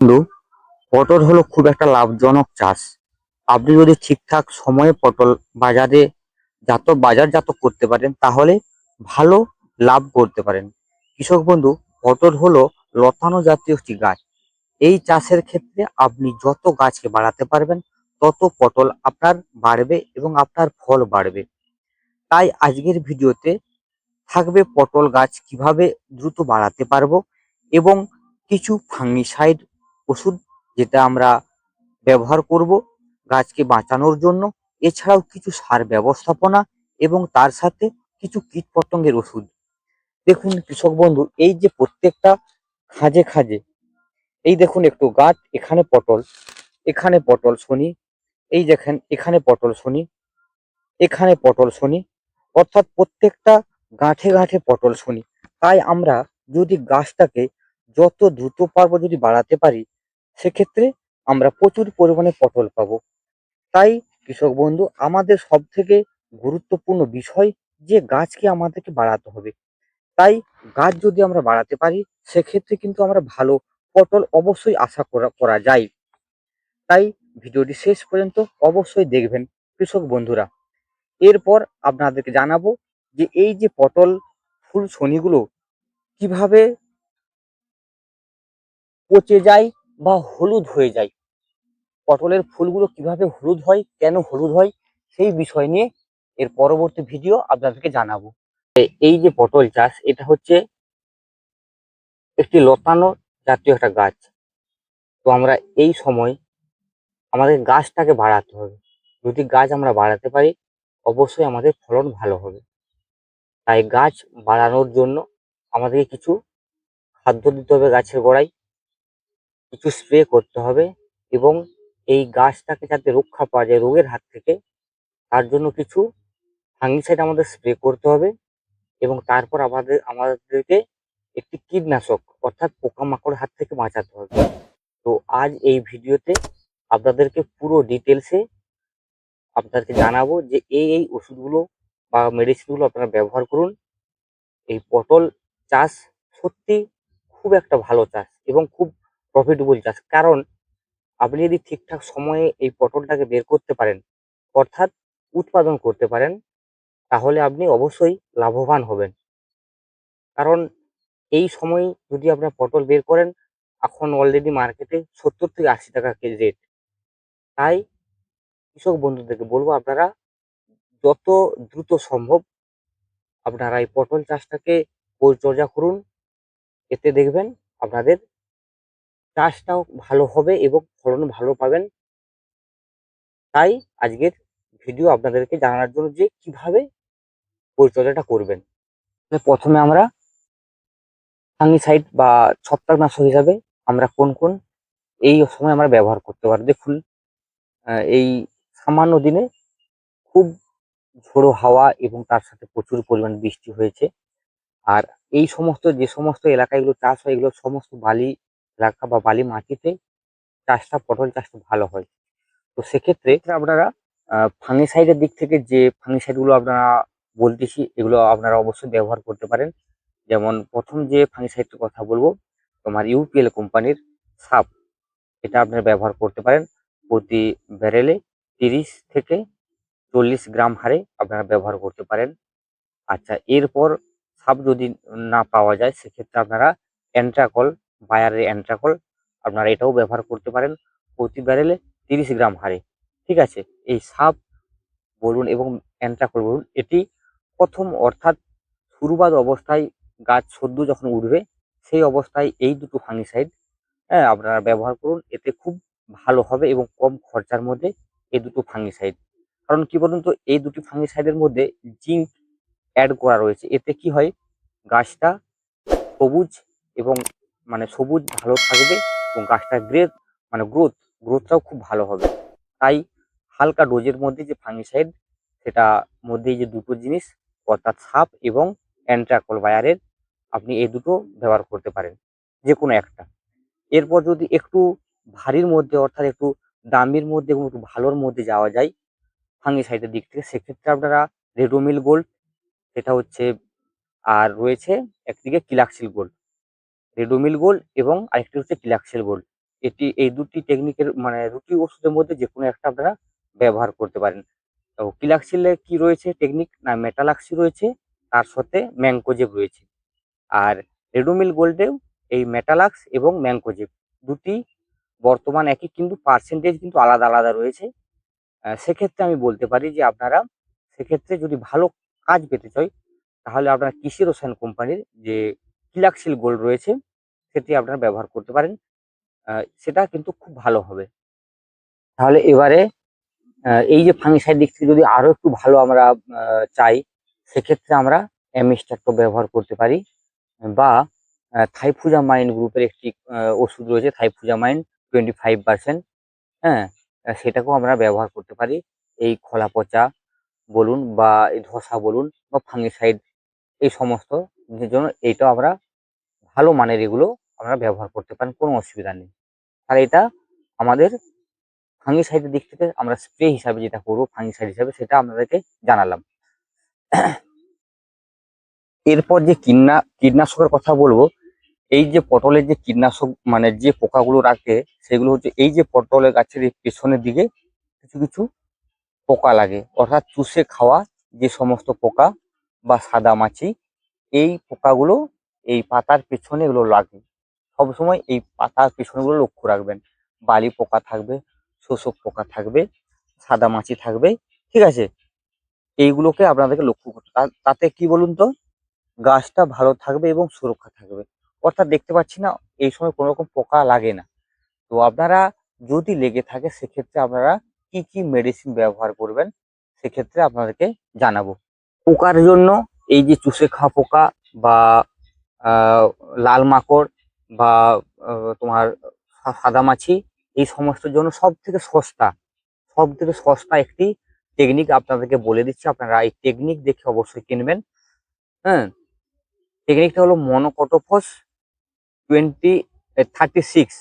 বন্ধু, পটল হলো খুব একটা লাভজনক চাষ। আপনি যদি ঠিকঠাক সময়ে পটল বাজারে বাজারজাত করতে পারেন তাহলে ভালো লাভ করতে পারেন। কৃষক বন্ধু, পটল হলো লতানো জাতীয় একটি গাছ। এই চাষের ক্ষেত্রে আপনি যত গাছকে বাড়াতে পারবেন তত পটল আপনার বাড়বে এবং আপনার ফল বাড়বে। তাই আজকের ভিডিওতে থাকবে পটল গাছ কিভাবে দ্রুত বাড়াতে পারবো এবং কিছু ফাঙ্গিসাইড ওষুধ যেটা আমরা ব্যবহার করব গাছকে বাঁচানোর জন্য। এছাড়াও কিছু সার ব্যবস্থাপনা এবং তার সাথে কিছু কীটপতঙ্গের ওষুধ। দেখুন কৃষক বন্ধু, এই যে প্রত্যেকটা খাঁজে খাঁজে, এই দেখুন একটু গাছ, এখানে পটল, এখানে পটল শনি, এই দেখেন এখানে পটল শনি, এখানে পটল শনি, অর্থাৎ প্রত্যেকটা গাঁঠে গাঁঠে পটল শনি। তাই আমরা যদি গাছটাকে যত দ্রুত পারবো যদি বাড়াতে পারি, সেক্ষেত্রে আমরা প্রচুর পরিমাণে পটল পাবো। তাই কৃষক বন্ধু, আমাদের সব থেকে গুরুত্বপূর্ণ বিষয় যে গাছকে আমাদেরকে বাড়াতে হবে। তাই গাছ যদি আমরা বাড়াতে পারি, সেক্ষেত্রে কিন্তু আমরা ভালো পটল অবশ্যই আশা করা যায়। তাই ভিডিওটি শেষ পর্যন্ত অবশ্যই দেখবেন কৃষক বন্ধুরা। এরপর আপনাদেরকে জানাবো যে এই যে পটল ফুল শনিগুলো কিভাবে পচে যায় বা হলুদ হয়ে যায়, পটলের ফুলগুলো কিভাবে হলুদ হয়, কেন হলুদ হয়, সেই বিষয় নিয়ে এর পরবর্তী ভিডিও আপনাদেরকে জানাবো। এই যে পটল চাষ, এটা হচ্ছে একটি লতানো জাতীয় একটা গাছ। তো আমরা এই সময় আমাদের গাছটাকে বাড়াতে হবে। যদি গাছ আমরা বাড়াতে পারি, অবশ্যই আমাদের ফলন ভালো হবে। তাই গাছ বাড়ানোর জন্য আমাদেরকে কিছু খাদ্য দিতে হবে গাছের গোড়ায়, কিছু স্প্রে করতে হবে এবং এই গাছটাকে যাতে রক্ষা পাওয়া যায় রোগের হাত থেকে, তার জন্য কিছু ফাঙ্গিসাইড আমাদের স্প্রে করতে হবে এবং তারপর আমাদেরকে একটি কীটনাশক অর্থাৎ পোকামাকড়ের হাত থেকে বাঁচাতে হবে। তো আজ এই ভিডিওতে আপনাদেরকে পুরো ডিটেলসে আপনাদেরকে জানাবো যে এই ওষুধগুলো বা মেডিসিনগুলো আপনারা ব্যবহার করুন। এই পটল চাষ সত্যি খুব একটা ভালো চাষ এবং খুব প্রফিটেবল চাষ। কারণ আপনি যদি ঠিকঠাক সময়ে এই পটলটাকে বের করতে পারেন, অর্থাৎ উৎপাদন করতে পারেন, তাহলে আপনি অবশ্যই লাভবান হবেন। কারণ এই সময় যদি আপনার পটল বের করেন, এখন অলরেডি মার্কেটে 70 থেকে 80 টাকা কেজি রেট। তাই কৃষক বন্ধুদেরকে বলবো, আপনারা যত দ্রুত সম্ভব আপনারা এই পটল চাষটাকে পরিচর্যা করুন। এতে দেখবেন আপনাদের চাষটাও ভালো হবে এবং ফলন ভালো পাবেন। তাই আজকের ভিডিও আপনাদেরকে জানানোর জন্য যে কিভাবে পরিচর্যাটা করবেন। প্রথমে আমরা ফাঙ্গিসাইড বা ছত্রাকনাশক হিসাবে আমরা কোন কোন এই সময় আমরা ব্যবহার করতে পারি। দেখুন, এই সামান্য দিনে খুব ঝোড়ো হাওয়া এবং তার সাথে প্রচুর পরিমাণ বৃষ্টি হয়েছে। আর এই সমস্ত যে সমস্ত এলাকায় এগুলো চাষ হয়, এগুলো সমস্ত বালি এলাকা বা বালি মাটিতে পটল চাষটা ভালো হয়। তো সেক্ষেত্রে আপনারা ফাঙ্গিসাইডের দিক থেকে যে ফাঙ্গিসাইড গুলো আপনারা বলতেছি, এগুলো আপনারা অবশ্যই ব্যবহার করতে পারেন। যেমন প্রথম যে ফাঙ্গিসাইডটার কথা বলবো, তোমার ইউপিএল কোম্পানির সাপ, এটা আপনারা ব্যবহার করতে পারেন। প্রতি ব্যারেলে 30 থেকে 40 গ্রাম হারে আপনারা ব্যবহার করতে পারেন। আচ্ছা, এরপর সাপ যদি না পাওয়া যায়, সেক্ষেত্রে আপনারা অ্যান্ট্রাকল, বায়ারের অ্যান্ট্রাকল আপনারা এটাও ব্যবহার করতে পারেন প্রতি ব্যারেলে 30 গ্রাম হারে। ঠিক আছে? এই সাপ বলুন এবং অ্যান্ট্রাকল বলুন, এটি প্রথম অর্থাৎ শুরুবাত অবস্থায় গাছ সদ্য যখন উঠবে, সেই অবস্থায় এই দুটো ফাঙ্গিসাইড, হ্যাঁ, আপনারা ব্যবহার করুন। এতে খুব ভালো হবে এবং কম খরচার মধ্যে এই দুটো ফাঙ্গিসাইড। কারণ কি বলুন তো, এই দুটি ফাঙ্গিসাইডের মধ্যে জিঙ্ক অ্যাড করা রয়েছে। এতে কি হয়, গাছটা সবুজ এবং সবুজ ভালো থাকবে এবং গাছটার গ্রোথটাও খুব ভালো হবে। তাই হালকা ডোজের মধ্যে যে ফাঙ্গিসাইড, সেটা মধ্যে এই যে দুটো জিনিস অর্থাৎ সাপ এবং অ্যান্ট্রাকল বায়ারের, আপনি এই দুটো ব্যবহার করতে পারেন, যে কোনো একটা। এরপর যদি একটু ভারীর মধ্যে অর্থাৎ একটু দামির মধ্যে এবং একটু ভালোর মধ্যে যাওয়া যায় ফাঙ্গিসাইডের দিক থেকে, সেক্ষেত্রে আপনারা রেডোমিল গোল্ড, সেটা হচ্ছে, আর রয়েছে একদিকে ক্লাক্সিল গোল্ড। রেডোমিল গোল্ড এবং আরেকটি হচ্ছে ক্লাক্সিল গোল্ড। এই দুটি টেকনিকের মানে দুটি ওষুধের মধ্যে যে কোনো একটা আপনারা ব্যবহার করতে পারেন। তো কিলাক্সিলে কি রয়েছে টেকনিক না মেটালাক্সি রয়েছে, তার সাথে ম্যানকোজেব রয়েছে। আর রেডোমিল গোল্ডেও এই মেটালাক্স এবং ম্যানকোজেব দুটি বর্তমান একই, কিন্তু পার্সেন্টেজ কিন্তু আলাদা আলাদা রয়েছে। সেক্ষেত্রে আমি বলতে পারি যে আপনারা সেক্ষেত্রে যদি ভালো কাজ পেতে চাই, তাহলে আপনারা কৃষি রসায়ন কোম্পানির যে কিলাক্সিল গোল্ড রয়েছে সেটি আপনারা ব্যবহার করতে পারেন। সেটা কিন্তু খুব ভালো হবে। তাহলে এবারে এই যে ফাঙ্গিসাইড দিক থেকে যদি আরো একটু ভালো আমরা চাই, সেক্ষেত্রে আমরা অ্যামিস্ট্রাক্টো ব্যবহার করতে পারি, বা থাইফুজামাইন গ্রুপের একটি ওষুধ রয়েছে, থাইফুজামাইন 25%। হ্যাঁ, সেটাকেও আমরা ব্যবহার করতে পারি এই খোলা পচা বলুন বা এই ধসা বলুন বা ফাঙ্গিসাইড এই সমস্ত জিনিসের জন্য এইটাও আমরা ভালো মানের এগুলো আমরা ব্যবহার করতে পারেন, কোনো অসুবিধা নেই। আর এটা আমাদের ফাঙ্গিসাইডের দিক থেকে আমরা স্প্রে হিসাবে যেটা করবো ফাঙ্গিসাইড হিসাবে সেটা আপনাদেরকে জানালাম। এরপর যে কীটনাশকের কথা বলবো, এই যে পটলের যে কীটনাশক মানে যে পোকাগুলো রাখে সেগুলো হচ্ছে এই যে পটলের গাছের এই পেছনের দিকে কিছু কিছু পোকা লাগে, অর্থাৎ চুষে খাওয়া যে সমস্ত পোকা বা সাদা মাছি, এই পোকাগুলো এই পাতার পেছনে এগুলো লাগে। সবসময় এই পাতার পেছনেগুলো লক্ষ্য রাখবেন। বালি পোকা থাকবে, শোষক পোকা থাকবে, সাদা মাছি থাকবে, ঠিক আছে? এইগুলোকে আপনাদেরকে লক্ষ্য করতে তাতে কি বলুন তো, গাছটা ভালো থাকবে এবং সুরক্ষা থাকবে। অর্থাৎ দেখতে পাচ্ছি না এই সময় কোনো রকম পোকা লাগে না। তো আপনারা যদি লেগে থাকে সেক্ষেত্রে আপনারা কি কি মেডিসিন ব্যবহার করবেন সেক্ষেত্রে আপনাদেরকে জানাবো। পোকার জন্য এই যে চুষে খাওয়া পোকা বা আহ, লাল মাকড় বা তোমার সাদামাছি, এই সমস্ত জন্য সব থেকে সস্তা একটি টেকনিক আপনাদেরকে বলে দিচ্ছি, আপনারা এই টেকনিক দেখে অবশ্যই কিনবেন। হ্যাঁ, টেকনিকটা হলো মনোকটোফস 36,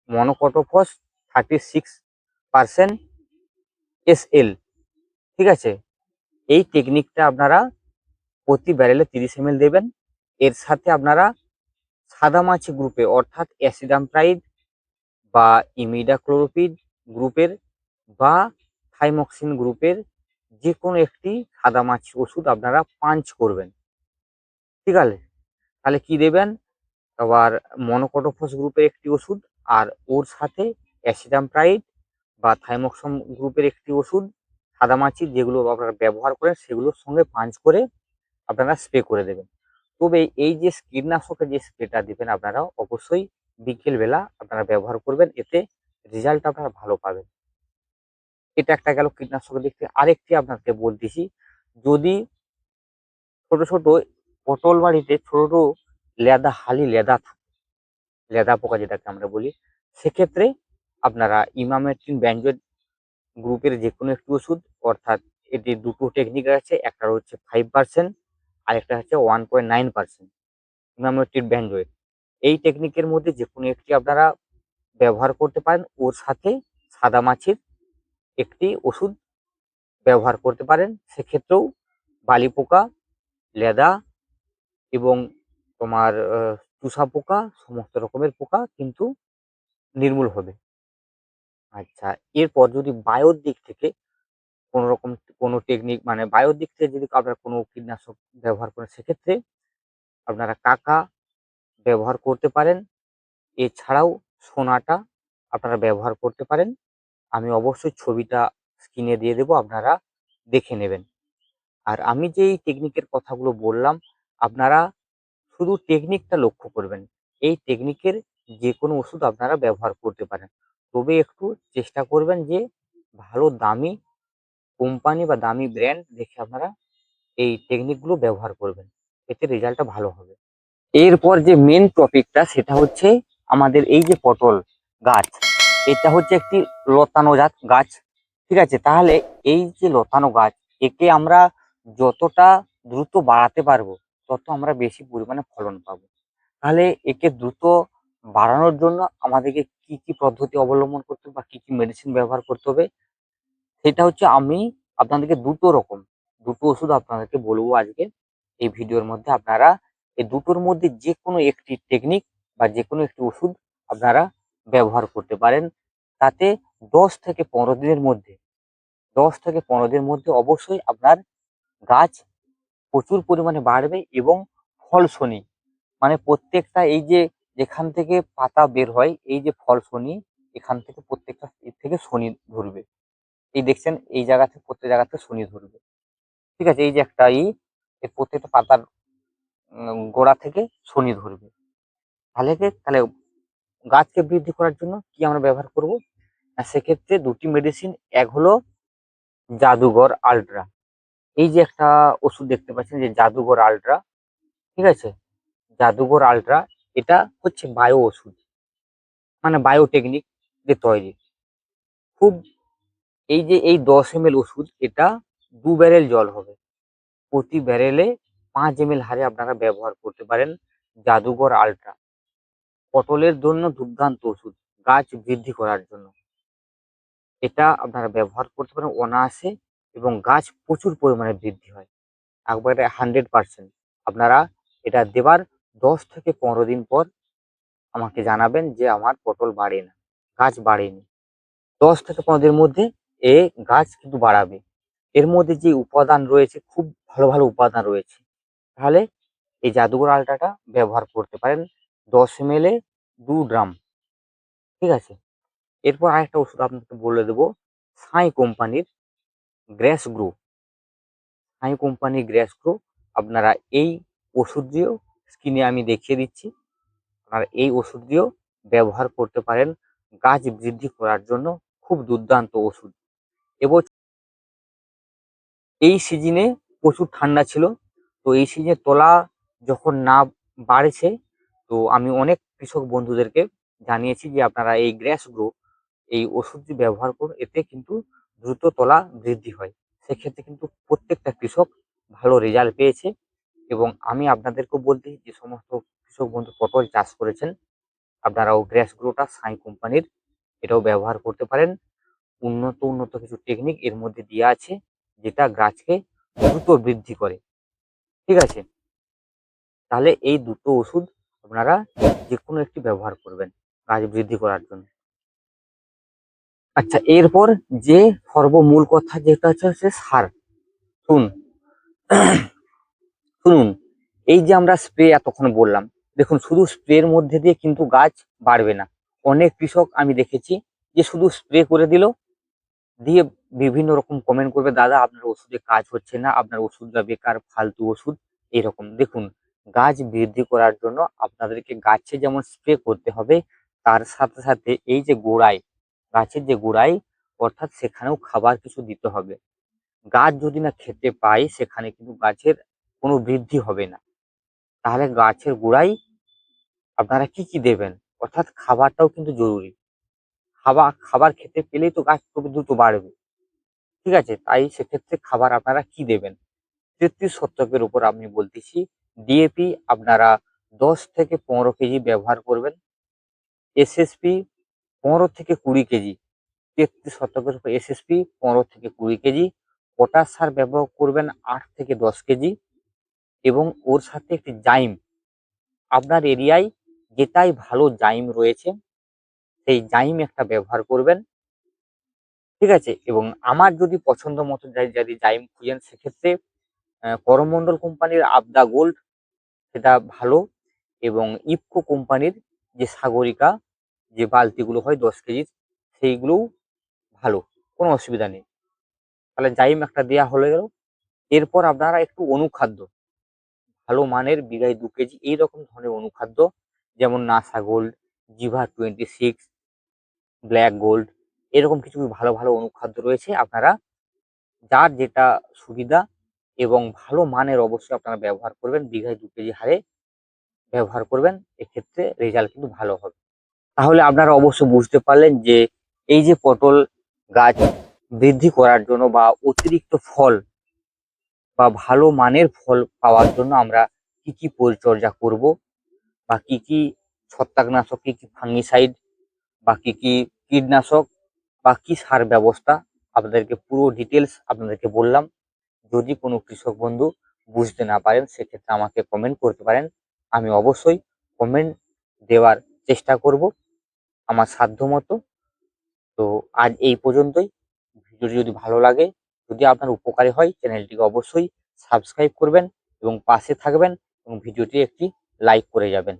মনোকটোফস 36% SL, ঠিক আছে? এই টেকনিকটা আপনারা প্রতি ব্যারেলে 30 ml দেবেন। এর সাথে আপনারা সাদামাছি গ্রুপে অর্থাৎ অ্যাসিডামপ্রাইড বা ইমিডাক্লোপিড গ্রুপের বা থাইমক্সিন গ্রুপের যে কোনো একটি সাদামাছি ওষুধ আপনারা পাঞ্চ করবেন, ঠিক আছে? তাহলে কি দেবেন, আবার মনোকটোফস গ্রুপের একটি ওষুধ আর ওর সাথে অ্যাসিডামপ্রাইড বা থাইমক্সম গ্রুপের একটি ওষুধ সাদামাছি যেগুলো আপনারা ব্যবহার করেন সেগুলোর সঙ্গে পাঞ্চ করে আপনারা স্প্রে করে দেবেন। তবে এই যে কীটনাশকের যে স্প্রেটা দিবেন আপনারা অবশ্যই বিকেল বেলা আপনারা ব্যবহার করবেন, এতে রেজাল্ট আপনারা ভালো পাবেন। এটা একটা গেল কীটনাশকের দিক থেকে। আরেকটি আপনাকে বলতেছি, যদি ছোট ছোট পটল বাড়িতে ছোট লেদা থাকে, লেদা পোকা যেটাকে আমরা বলি, সেক্ষেত্রে আপনারা ইমামেট্রিন ব্যানজয়েড গ্রুপের যে কোনো একটি ওষুধ, অর্থাৎ এটি দুটো টেকনিক আছে, একটা হচ্ছে 5% আর একটা হচ্ছে 1.9% ইমামেট্রিন ব্যানজয়েড। এই টেকনিকের মধ্যে যে কোনো একটি আপনারা ব্যবহার করতে পারেন। ওর সাথে সাদামাছির একটি ওষুধ ব্যবহার করতে পারেন, সেক্ষেত্রেও বালি পোকা, লেদা এবং তোমার চুসা পোকা সমস্ত রকমের পোকা কিন্তু নির্মূল হবে। আচ্ছা, এরপর যদি বায়োর দিক থেকে কোনো রকম কোনো টেকনিক মানে বায়োর দিক থেকে যদি আপনারা কোনো কীটনাশক ব্যবহার করেন সেক্ষেত্রে আপনারা কাকা ব্যবহার করতে পারেন। এছাড়াও সোনাটা আপনারা ব্যবহার করতে পারেন। আমি অবশ্যই ছবিটা স্ক্রিনে দিয়ে দেবো, আপনারা দেখে নেবেন। আর আমি যে এই টেকনিকের কথাগুলো বললাম আপনারা শুধু টেকনিকটা লক্ষ্য করবেন। এই টেকনিকের যে কোনো ওষুধ আপনারা ব্যবহার করতে পারেন। তবে একটু চেষ্টা করবেন যে ভালো দামি কোম্পানি বা দামি ব্র্যান্ড দেখে আপনারা এই টেকনিকগুলো ব্যবহার করবেন। এতে রেজাল্টটা ভালো হবে। এরপর যে মেন টপিকটা সেটা হচ্ছে আমাদের এই যে পটল গাছ, এটা হচ্ছে একটি লতানো জাত গাছ, ঠিক আছে? তাহলে এই যে লতানো গাছ, একে আমরা যতটা দ্রুত বাড়াতে পারবো তত আমরা বেশি পরিমাণে ফলন পাবো। তাহলে একে দ্রুত বাড়ানোর জন্য আমাদেরকে কি কি পদ্ধতি অবলম্বন করতে হবে বা কি কি মেডিসিন ব্যবহার করতে হবে, সেটা হচ্ছে আমি আপনাদেরকে দুটো ওষুধ আপনাদেরকে বলবো আজকে এই ভিডিওর মধ্যে। আপনারা এই দুটোর মধ্যে যে কোনো একটি টেকনিক বা যে কোনো একটি ওষুধ আপনারা ব্যবহার করতে পারেন। তাতে 10 থেকে 15 দিনের মধ্যে অবশ্যই আপনার গাছ প্রচুর পরিমাণে বাড়বে এবং ফলশনি মানে প্রত্যেকটা এই যে যেখান থেকে পাতা বের হয় এই যে ফলশনি এখান থেকে প্রত্যেকটা এর থেকে শনি ধরবে। এই দেখছেন এই জায়গা থেকে প্রত্যেক জায়গাতে শনি ধরবে। ঠিক আছে, এই যে একটা এই প্রত্যেকটা পাতার গোড়া থেকে শনি ধরবে। তাহলে গাছকে বৃদ্ধি করার জন্য কি আমরা ব্যবহার করব? সেক্ষেত্রে দুটি মেডিসিন, এক হলো জাদুঘর আল্ট্রা। এই যে একটা ওষুধ দেখতে পাচ্ছেন যে জাদুঘর আল্ট্রা, ঠিক আছে, জাদুঘর আল্ট্রা এটা হচ্ছে বায়ো ওষুধ, মানে বায়োটেকনিক দিয়ে তৈরি। খুব এই যে এই 10 ml ওষুধ, এটা 2 ব্যারেল জল হবে। প্রতি ব্যারেলে 5 ml হারে আপনারা ব্যবহার করতে পারেন জাদুঘর আল্ট্রা। পটলের জন্য দুর্দান্ত ওষুধ গাছ বৃদ্ধি করার জন্য। এটা আপনারা ব্যবহার করতে পারেন অনায়াসে এবং গাছ প্রচুর পরিমাণে বৃদ্ধি হয় একবারে 100%। আপনারা এটা দেবার 10 থেকে 15 দিন পর আমাকে জানাবেন যে আমার পটল বাড়ে না, গাছ বাড়েনি। 10 থেকে 15 দিনের মধ্যে এ গাছ কিন্তু বাড়াবে। এর মধ্যে যে উপাদান রয়েছে খুব ভালো ভালো উপাদান রয়েছে। তাহলে এই জাদুঘর আলটাটা ব্যবহার করতে পারেন 10 ml 2 গ্রাম। ঠিক আছে, এরপর আরেকটা ওষুধ আপনাকে বলে দেবো, সাই কোম্পানির গ্র্যাস গ্রো। সাই কোম্পানির গ্র্যাস গ্রো আপনারা এই ওষুধ দিয়েও, স্ক্রিনে আমি দেখিয়ে দিচ্ছি, আপনারা এই ওষুধ দিয়েও ব্যবহার করতে পারেন গাছ বৃদ্ধি করার জন্য। খুব দুর্দান্ত ওষুধ। এবং এই সিজনে প্রচুর ঠান্ডা ছিল, তো এই সিজনে তলা যখন না বাড়ছে, তো আমি অনেক কৃষক বন্ধুদেরকে জানিয়েছি যে আপনারা এই গ্র্যাস গ্রো এই ওষুধটি ব্যবহার করুন, এতে কিন্তু দ্রুত তলা বৃদ্ধি হয়। সেক্ষেত্রে কিন্তু প্রত্যেকটা কৃষক ভালো রেজাল্ট পেয়েছে। এবং আমি আপনাদেরকেও বলতে যে সমস্ত কৃষক বন্ধু পটল চাষ করেছেন, আপনারাও গ্র্যাস গ্রোটা সাই কোম্পানির এটাও ব্যবহার করতে পারেন। উন্নত উন্নত কিছু টেকনিক এর মধ্যে দেওয়া আছে যেটা গাছকে দ্রুত বৃদ্ধি করে। ঠিক আছে, তাহলে এই দুটো ওষুধ আপনারা যে কোনো একটি ব্যবহার করবেন গাছ বৃদ্ধি করার জন্য। আচ্ছা, এরপর যে সর্বমূল কথা যেটা হচ্ছে সার। শুন শুনুন, এই যে আমরা স্প্রে এতক্ষণ বললাম, দেখুন শুধু স্প্রের মধ্যে দিয়ে কিন্তু গাছ বাড়বে না। অনেক কৃষক আমি দেখেছি যে শুধু স্প্রে করে দিল, দিয়ে বিভিন্ন রকম কমেন্ট করবে, দাদা আপনার ওষুধে কাজ হচ্ছে না, আপনার ওষুধটা বেকার, ফালতু ওষুধ। এরকম দেখুন, গাছ বৃদ্ধি করার জন্য আপনাদেরকে গাছে যেমন স্প্রে করতে হবে, তার সাথে সাথে এই যে গোড়ায়, গাছের যে গোড়ায়, অর্থাৎ সেখানেও খাবার কিছু দিতে হবে। গাছ যদি না খেতে পায় সেখানে কিন্তু গাছের কোনো বৃদ্ধি হবে না। তাহলে গাছের গোড়ায় আপনারা কি কি দেবেন, অর্থাৎ খাবারটাও কিন্তু জরুরি। খাবার খেতে পেলেই তো গাছ খুব দ্রুত বাড়বে। ঠিক আছে, তাই সেক্ষেত্রে খাবার আপনারা কি দেবেন? 33 শতকের উপর আমি বলতেছি, ডিএপি আপনারা 10 থেকে 15 কেজি ব্যবহার করবেন। এসএসপি 15 থেকে 20 কেজি। 33 শতকের উপর এসএসপি 15 থেকে 20 কেজি। পটাশ সার ব্যবহার করবেন 8 থেকে 10 কেজি। এবং ওর সাথে একটি জাইম, আপনার এরিয়ায় যেটাই ভালো জাইম রয়েছে সেই জাইম একটা ব্যবহার করবেন। ঠিক আছে, এবং আমার যদি পছন্দ মতো যদি জাইম খুঁজেন সেক্ষেত্রে করমণ্ডল কোম্পানির আবদা গোল্ড সেটা ভালো। এবং ইফকো কোম্পানির যে সাগরিকা যে বালতিগুলো হয় 10 কেজির, সেইগুলোও ভালো, কোনো অসুবিধা নেই। তাহলে জাইম একটা দেওয়া হয়ে গেল। এরপর আপনারা একটু অনুখাদ্য ভালো মানের বিঘায় 2 কেজি এইরকম ধরনের অনুখাদ্য, যেমন নাসা গোল্ড, জিভা 26, ব্ল্যাক গোল্ড, এরকম কিছু ভালো ভালো অনুখাদ্য রয়েছে। আপনারা যার যেটা সুবিধা এবং ভালো মানের অবশ্যই আপনারা ব্যবহার করবেন, বিঘায় 2 কেজি হারে ব্যবহার করবেন, এক্ষেত্রে রেজাল্ট কিন্তু ভালো হবে। তাহলে আপনারা অবশ্য বুঝতে পারলেন যে এই যে পটল গাছ বৃদ্ধি করার জন্য বা অতিরিক্ত ফল বা ভালো মানের ফল পাওয়ার জন্য আমরা কি কি পরিচর্যা করব, বা কি কি ছত্রাকনাশক, কি কি ফাঙ্গিসাইড, বা কি কি কীটনাশক, বা কি সার ব্যবস্থা, আপনাদেরকে পুরো ডিটেলস আপনাদেরকে বললাম। যদি কোনো কৃষক বন্ধু বুঝতে না পারেন সেক্ষেত্রে আমাকে কমেন্ট করতে পারেন, আমি অবশ্যই কমেন্ট দেওয়ার চেষ্টা করব। আমার সাধ্যমতো। তো আজ এই পর্যন্তই। ভিডিওটি যদি ভালো লাগে, যদি আপনার উপকারে হয়, চ্যানেলটিকে অবশ্যই সাবস্ক্রাইব করবেন এবং পাশে থাকবেন এবং ভিডিওটি একটি লাইক করে যাবেন।